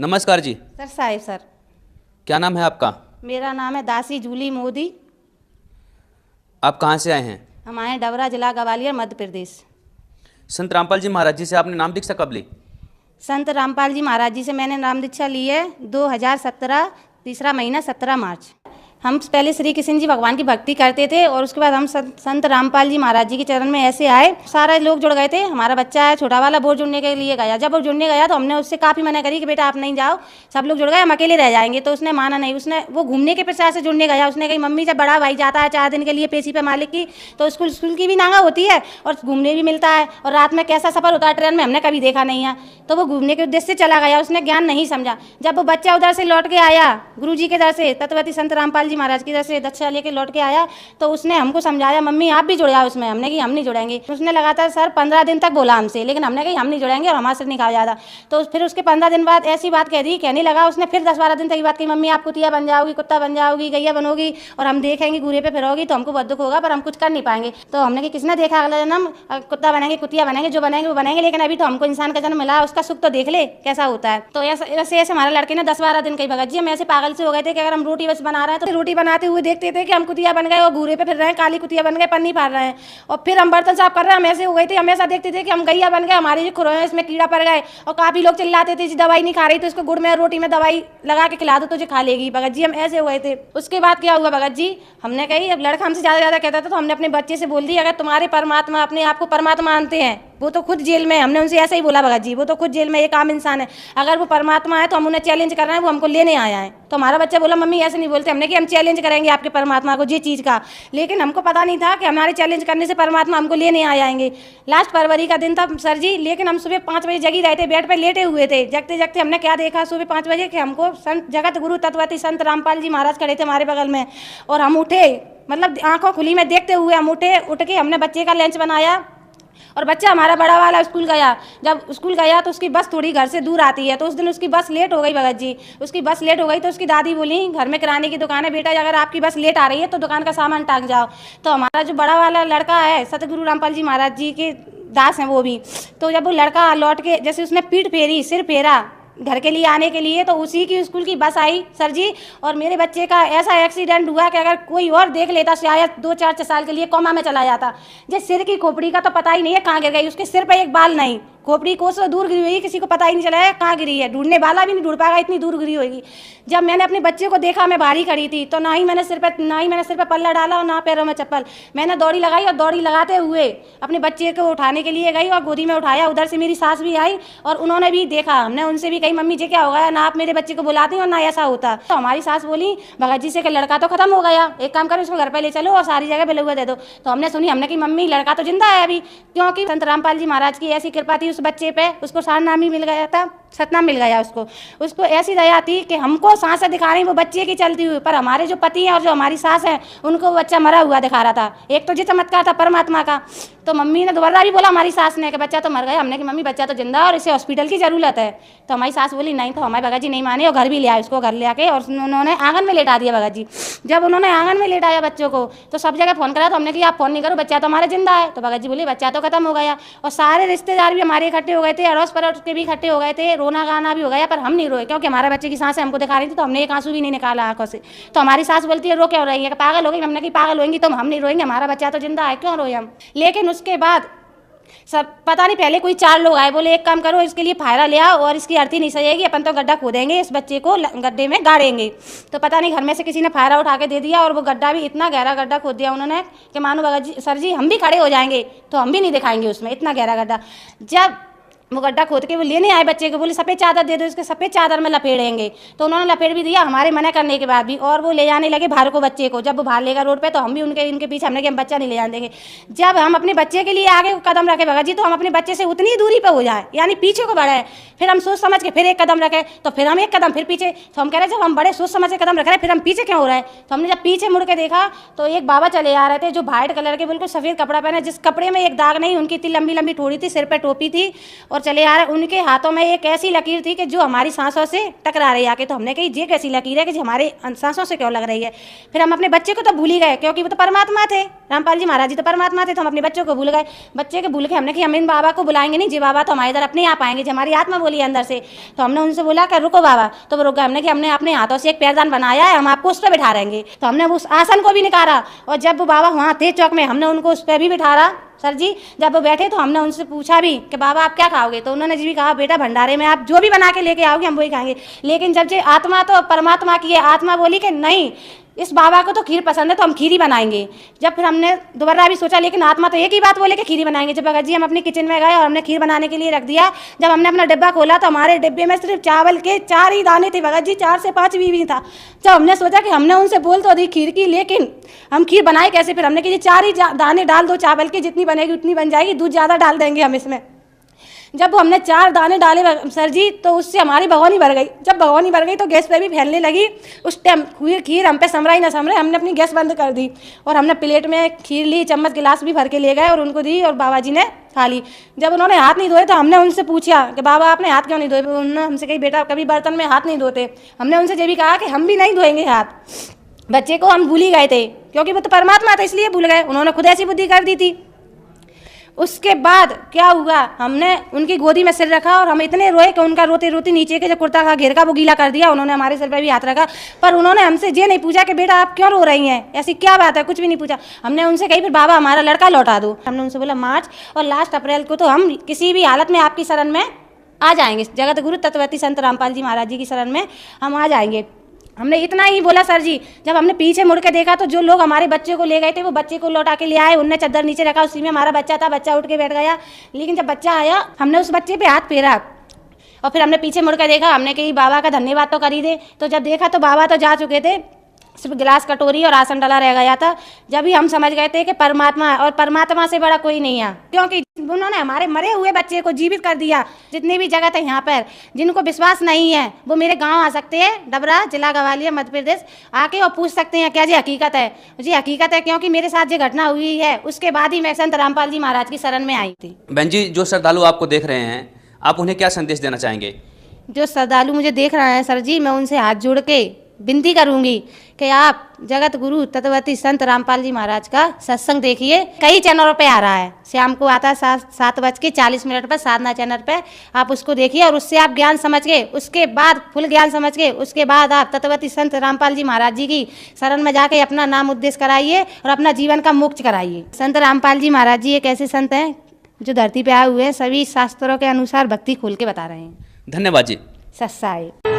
नमस्कार जी। Sir Sahib sir. क्या नाम है आपका? मेरा नाम है दासी जूली मोदी। आप कहाँ से आए हैं? हम आए डबरा, जिला ग्वालियर, मध्य प्रदेश। संत रामपाल जी महाराज जी से आपने नाम दीक्षा कब ली? संत रामपाल जी महाराज जी से मैंने नाम दीक्षा ली है 2017 तीसरा महीना 17 मार्च। हम पहले श्री कृष्ण जी भगवान की भक्ति करते थे और उसके बाद हम संत रामपाल जी महाराज जी के चरण में ऐसे आए, सारे लोग जुड़ गए थे। हमारा बच्चा है छोटा वाला, वो जुड़ने के लिए गया। जब वो जुड़ने गया तो हमने उससे काफ़ी मना करी कि बेटा आप नहीं जाओ, सब लोग जुड़ गए, हम अकेले रह जाएंगे। तो उसने माना नहीं। वो घूमने के प्रचार से जुड़ने गया। उसने कही मम्मी जब बड़ा भाई जाता है 4 दिन के लिए पेशी पे मालिक की, तो स्कूल की भी नांगा होती है और घूमने भी मिलता है, और रात में कैसा सफ़र होता है ट्रेन में हमने कभी देखा नहीं है। तो वो घूमने के उद्देश्य से चला गया, उसने ज्ञान नहीं समझा। जब वो बच्चा उधर से लौट के आया, गुरु जी के दर से, तत्वती संत रामपाल जी महाराज की दर से दक्षा लेके लौट के आया, तो उसने हमको समझाया मम्मी आप भी जुड़ जाओ उसमें। हमने कही हम नहीं जुड़ेंगे। उसने लगातार सर 15 दिन तक बोला हमसे, लेकिन हमने कही हम नहीं जुड़ेंगे और हमारे से नहीं कहा जाता। तो फिर उसके 15 दिन बाद ऐसी बात कहने लगा। उसने फिर 10-12 दिन तक ये बात कही मम्मी आप कुतिया बन जाओगी, कुत्ता बन जाओगी, गैया बनोगी और हम देखेंगे घूरे पे फिरोगी तो हमको बहुत दुख होगा, पर हम कुछ कर नहीं पाएंगे। तो हमने कहा किसने देखा अगला जन्म कुत्ता बनेंगे, कुतिया बनेंगे, जो बनेंगे वो बनेंगे, लेकिन अभी तो हमको इंसान का जन्म मिला है, उसका सुख तो देख ले कैसा होता है। तो ऐसे हमारे लड़के ने 10-12 दिन कही भगत जी हम ऐसे पागल से हो गए थे कि अगर हम रोटी बस बना रहे हैं तो रोटी बनाते हुए देखते थे कि हम कुतिया बन गए और घूरे पे फिर रहे हैं, काली कुतिया बन गए, पन्नी फाड़ रहे हैं। और फिर हम बर्तन साफ कर रहे हैं, हम ऐसे हो गए थे, हम ऐसा देखते थे कि हम गैया बन गए, हमारे जो खुरों इसमें कीड़ा पड़ गए। और काफी लोग चिल्लाते थे दवाई नहीं खा रही तो इसको गुड़ में रोटी में दवाई लगा के खिला दो तो जो खा लेगी। भगत जी हम ऐसे हो गए थे। उसके बाद क्या हुआ भगत जी, हमने कही अब लड़का हमसे ज्यादा कहता था तो हमने अपने बच्चे से बोल दी अगर तुम्हारे परमात्मा अपने आप को परमात्मा मानते हैं, वो तो खुद जेल में है। हमने उनसे ऐसे ही बोला भगत जी वो तो खुद जेल में एक आम इंसान है, अगर वो परमात्मा है तो हम उन्हें चैलेंज कर रहे हैं, वो हमको लेने आया है। तो हमारा बच्चा बोला मम्मी ऐसे नहीं बोलते। हमने कि हम चैलेंज करेंगे आपके परमात्मा को ये चीज़ का, लेकिन हमको पता नहीं था कि हमारे चैलेंज करने से परमात्मा हमको लेने आ जाएंगे। लास्ट फरवरी का दिन था सर जी, लेकिन हम सुबह 5 बजे जगी रहे थे, बेड पे लेटे हुए थे। जगते जगते हमने क्या देखा सुबह 5 बजे कि हमको संत जगत गुरु तत्वती संत रामपाल जी महाराज खड़े थे हमारे बगल में, और हम उठे, मतलब आंखों खुली में देखते हुए हम उठ के हमने बच्चे का लंच बनाया और बच्चा हमारा बड़ा वाला स्कूल गया। जब स्कूल गया तो उसकी बस थोड़ी घर से दूर आती है, तो उस दिन उसकी बस लेट हो गई भगत जी। उसकी बस लेट हो गई तो उसकी दादी बोली घर में किराने की दुकान है बेटा, अगर आपकी बस लेट आ रही है तो दुकान का सामान टांग जाओ। तो हमारा जो बड़ा वाला लड़का है सतगुरु रामपाल जी महाराज जी के दास हैं वो भी, तो जब वो लड़का लौट के जैसे उसने पीठ फेरी, सिर फेरा घर के लिए आने के लिए, तो उसी की स्कूल की बस आई सर जी। और मेरे बच्चे का ऐसा एक्सीडेंट हुआ कि अगर कोई और देख लेता शायद 2-4 साल के लिए कोमा में चला जाता। जिस सिर की खोपड़ी का तो पता ही नहीं है कहाँ गिर गई, उसके सिर पे एक बाल नहीं, खोपड़ी कोस दूर गिरी हुई, किसी को पता ही नहीं चला है कहाँ गिरी है, ढूंढने वाला भी नहीं ढूंढ पाएगा इतनी दूर गिरी होगी। जब मैंने अपने बच्चे को देखा मैं बाहरी खड़ी थी, तो ना ही मैंने सिर पे पल्ला डाला और ना पैरों में चप्पल। मैंने दौड़ी लगाई और दौड़ी लगाते हुए अपने बच्चे को उठाने के लिए गई और गोदी में उठाया। उधर से मेरी सास भी आई और उन्होंने भी देखा। हमने उनसे भी कही मम्मी जी क्या हो गया, ना आप मेरे बच्चे को बुलाती और ना ऐसा होता। तो हमारी सास बोली भगत जी से कि लड़का तो खत्म हो गया, एक काम करो इसको घर पे ले चलो और सारी जगह बेलुआ दे दो। तो हमने सुनी, हमने कही मम्मी लड़का तो जिंदा है अभी, क्योंकि संत रामपाल जी महाराज की ऐसी कृपा थी उस बच्चे पे, उसको सारनाम ही मिल गया था, सतनाम मिल गया उसको ऐसी दया थी कि हमको सांसें दिखा रही वो बच्चे की चलती हुई, पर हमारे जो पति हैं और जो हमारी सास है उनको वो बच्चा मरा हुआ दिखा रहा था। एक तो ये चमत्कार था परमात्मा का। तो मम्मी ने दोबारा भी बोला हमारी सास ने कि बच्चा तो मर गया। हमने कि मम्मी बच्चा तो जिंदा और इसे हॉस्पिटल की जरूरत है। तो हमारी सास बोली नहीं, तो हमारे भगत जी नहीं माने और घर भी ले आए उसको, घर ले आके और उन्होंने आंगन में लेटा दिया भगत जी। जब उन्होंने आंगन में लेटाया बच्चों को तो सब जगह फोन करा, तो हमने कहा आप फोन नहीं करो, बच्चा तो हमारा जिंदा है। तो भगत जी बोले बच्चा तो खत्म हो गया। और सारे रिश्तेदार भी हमारे इकट्ठे हो गए थे, अड़ोस पड़ोस के भी इकट्ठे हो गए थे, रोना गाना भी हो गया, पर हम नहीं रोए क्योंकि हमारे बच्चे की सांसें हमको दिखा रही थी। तो हमने एक आंसू भी नहीं निकाला आंखों से। तो हमारी सास बोलती है रो क्यों रही है, पागल हो गई। हमने की पागल होंगी तो हम नहीं रोएंगे, हमारा बच्चा तो जिंदा है, क्यों रोए हम। लेकिन उसके बाद सब पता नहीं पहले कोई 4 लोग आए, बोले एक काम करो इसके लिए फायरा ले आओ और इसकी अर्थी नहीं सहेगी, अपन तो गड्ढा खोदेंगे, इस बच्चे को गड्ढे में गाड़ेंगे। तो पता नहीं घर में से किसी ने फायरा उठा के दे दिया और वो गड्ढा भी इतना गहरा गड्ढा खोद दिया उन्होंने कि मानो भगत जी सर जी हम भी खड़े हो जाएंगे तो हम भी नहीं दिखाएंगे उसमें, इतना गहरा गड्ढा। जब वो गड्ढा खोद के वो लेने आए बच्चे को, बोले सफ़ेद चादर दे दो, इसके सफ़ेद चादर में लपेड़ेंगे। तो उन्होंने लपेट भी दिया हमारे मना करने के बाद भी, और वो ले जाने लगे बाहर को बच्चे को। जब वो बाहर लेगा रोड पे तो हम भी इनके पीछे, हमने कि हम बच्चा नहीं ले जाने देंगे। जब हम अपने बच्चे के लिए आगे कदम रखे भगत जी, तो हम अपने बच्चे से उतनी दूरी पर हो जाए, यानी पीछे को बढ़े। फिर हम सोच समझ के फिर एक कदम रखे, तो फिर हम एक कदम फिर पीछे। तो हम कह रहे जब हम बड़े सोच समझ के कदम रख रहे हैं फिर हम पीछे क्यों हो रहे हैं। तो हमने जब पीछे मुड़ के देखा तो एक बाबा चले आ रहे थे जो वाइट कलर के बिल्कुल सफ़ेद कपड़ा पहने, जिस कपड़े में एक दाग नहीं, उनकी इतनी लंबी लंबी ठोड़ी थी, सिर पर टोपी थी और चले आ रहे। उनके हाथों में एक ऐसी लकीर थी कि जो हमारी सांसों से टकरा रही आके। तो हमने कही ये कैसी लकीर है कि जो हमारे सांसों से क्यों लग रही है। फिर हम अपने बच्चे को तो भूल ही गए, क्योंकि वो तो परमात्मा थे, रामपाल जी महाराज जी तो परमात्मा थे। तो हम अपने बच्चों को भूल गए। बच्चे के भूल के हमने कि हम इन बाबा को बुलाएंगे नहीं, जी बाबा तो हमारे इधर अपने आप आएंगे, जो हमारी आत्मा बोली अंदर से। तो हमने उनसे बोला कि रुको बाबा, तो वो रुक गए। हमने कि हमने अपने हाथों से एक पैरदान बनाया है, हम आपको उस पर बिठा रहेंगे। तो हमने उस आसन को भी निकाला, और जब वो बाबा वहाँ थे चौक में, हमने उनको उस पर भी बिठाया। सर जी जब वो बैठे तो हमने उनसे पूछा भी कि बाबा आप क्या खाओगे। तो उन्होंने जी भी कहा बेटा भंडारे में आप जो भी बना के लेके आओगे हम वही खाएंगे। लेकिन जब ये आत्मा तो परमात्मा की है, आत्मा बोली कि नहीं इस बाबा को तो खीर पसंद है तो हम खीर ही बनाएंगे। जब फिर हमने दोबारा भी सोचा, लेकिन आत्मा तो एक ही बात बोले कि खीर ही बनाएंगे। जब भगत जी हम अपने किचन में गए और हमने खीर बनाने के लिए रख दिया, जब हमने अपना डिब्बा खोला तो हमारे डिब्बे में सिर्फ चावल के 4 ही दाने थे भगत जी, 4 से 5 भी था। जब हमने सोचा कि हमने उनसे बोल तो दी खीर की, लेकिन हम खीर बनाए कैसे। फिर हमने कि 4 ही दाने डाल दो चावल के, जितनी बनेगी उतनी बन जाएगी, दूध ज़्यादा डाल देंगे हम इसमें। जब हमने 4 दाने डाले सर जी, तो उससे हमारी भगवानी भर गई। जब भगवानी भर गई तो गैस पे भी फैलने लगी। उस टाइम खीर हम पे समरा ही ना समरे, हमने अपनी गैस बंद कर दी और हमने प्लेट में खीर ली, चम्मच गिलास भी भर के ले गए और उनको दी, और बाबा जी ने खा ली। जब उन्होंने हाथ नहीं धोए तो हमने उनसे पूछा कि बाबा आपने हाथ क्यों नहीं धोए। उन्होंने हमसे कही बेटा कभी बर्तन में हाथ नहीं धोते। हमने उनसे ये भी कहा कि हम भी नहीं धोएंगे हाथ। बच्चे को हम भूल ही गए थे, क्योंकि वो तो परमात्मा था इसलिए भूल गए। उन्होंने खुद ऐसी बुद्धि कर दी थी। उसके बाद क्या हुआ, हमने उनकी गोदी में सिर रखा और हम इतने रोए कि उनका रोते रोते नीचे के जो कुर्ता का घेर का वो गीला कर दिया। उन्होंने हमारे सिर पर भी हाथ रखा, पर उन्होंने हमसे ये नहीं पूछा कि बेटा आप क्यों रो रही हैं, ऐसी क्या बात है, कुछ भी नहीं पूछा। हमने उनसे कही फिर बाबा हमारा लड़का लौटा दो। हमने उनसे बोला मार्च और लास्ट अप्रैल को तो हम किसी भी हालत में आपकी शरण में आ जाएंगे, जगत गुरु तत्वती संत रामपाल जी महाराज जी की शरण में हम आ जाएंगे। हमने इतना ही बोला सर जी। जब हमने पीछे मुड़ के देखा तो जो लोग हमारे बच्चे को ले गए थे वो बच्चे को लौटा के ले आए। उनने चादर नीचे रखा, उसी में हमारा बच्चा था। बच्चा उठ के बैठ गया, लेकिन जब बच्चा आया हमने उस बच्चे पे हाथ फेरा और फिर हमने पीछे मुड़ के देखा। हमने कही बाबा का धन्यवाद तो कर ही दे। तो जब देखा तो बाबा तो जा चुके थे, सिर्फ गिलास कटोरी और आसन डला रह गया था। जब ही हम समझ गए थे कि परमात्मा और परमात्मा से बड़ा कोई नहीं है, क्योंकि उन्होंने हमारे मरे हुए बच्चे को जीवित कर दिया। जितनी भी जगत है यहाँ पर, जिनको विश्वास नहीं है वो मेरे गांव आ सकते हैं, डबरा जिला ग्वालियर मध्य प्रदेश, आके और पूछ सकते हैं क्या जी हकीकत है। जी हकीकत है, क्योंकि मेरे साथ जो घटना हुई है उसके बाद ही मैं संत रामपाल जी महाराज की शरण में आई थी। बहन जी जो श्रद्धालु आपको देख रहे हैं, आप उन्हें क्या संदेश देना चाहेंगे? जो श्रद्धालु मुझे देख रहे हैं सर जी, मैं उनसे हाथ जोड़ के विनती करूंगी कि आप जगत गुरु तत्वती संत रामपाल जी महाराज का सत्संग देखिए। कई चैनलों पे आ रहा है, शाम को आता है 7:40 पर साधना चैनल पे। आप उसको देखिए और उससे आप ज्ञान समझ के, उसके बाद फुल ज्ञान समझ के, उसके बाद आप तत्वती संत रामपाल जी महाराज जी की शरण में जाके अपना नाम उद्देश्य कराइए और अपना जीवन का मोक्ष कराइए। संत रामपाल जी महाराज जी एक ऐसे संत हैं जो धरती पे आए हुए हैं, सभी शास्त्रों के अनुसार भक्ति खोल के बता रहे हैं। धन्यवाद जी। सत्साई।